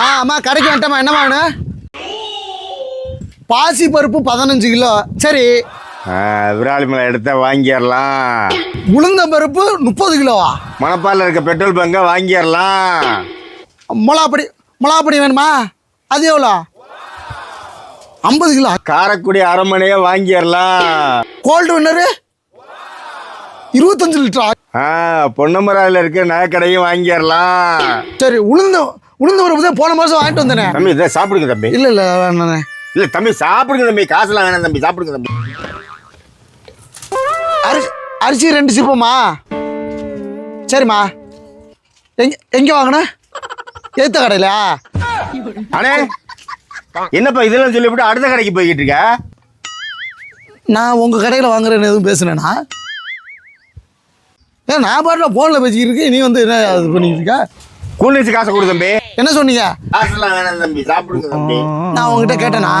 அம்மா கடைக்கு வந்துட்டம்மா. என்னம்மா வேணும்? பாசி பருப்பு 15 கிலோ. சரி. விராலி மலை எடுத்த வாங்கிடலாம். உளுந்த பருப்பு 30 கிலோவா? மணப்பாலில் இருக்க பெட்ரோல் பங்கை வாங்கிடலாம். மிளகாப்பொடி வேணுமா? அது எவ்வளோ? 50 கிலோ. காரக்குடி அரண்மனையை வாங்கிடலாம். Gold winner 25 லிட்டரா? பொன்னமராயில் இருக்க நகைக்கடையும் வாங்கிடலாம். சரி. உளுந்த பருப்பு தான் போன மாதம் வாங்கிட்டு வந்தேனே. தம்பி இதை சாப்பிடுங்க தம்பி. இல்லை வேணாண்ணே. இல்லை தம்பி சாப்பிடுங்க தம்பி, காசுலாம் வேணாம் தம்பி, சாப்பிடுங்க தம்பி. அரிசி 2 சிப்பம்மா. சரிம்மா. எங்கே வாங்கின? எத்த கடையில? அண்ணே என்னப்பா இதெல்லாம் சொல்லிவிட்டு அடுத்த கடைக்கு போய்கிட்டு இருக்க? நான் உங்கள் கடையில் வாங்குறேன்னு எதுவும் பேசுனேன்னா? நான் பாட்டில் ஃபோனில் பேசிக்கிட்டு இருக்கேன். நீ வந்து என்ன இது பண்ணிக்கிட்டு இருக்க? கூலிச்சு காசை கொடு தம்பி. என்ன சொன்னீங்க? காசுலாம் வேணாம் தம்பி, சாப்பிடுங்க தம்பி. நான் உங்ககிட்ட கேட்டேனா?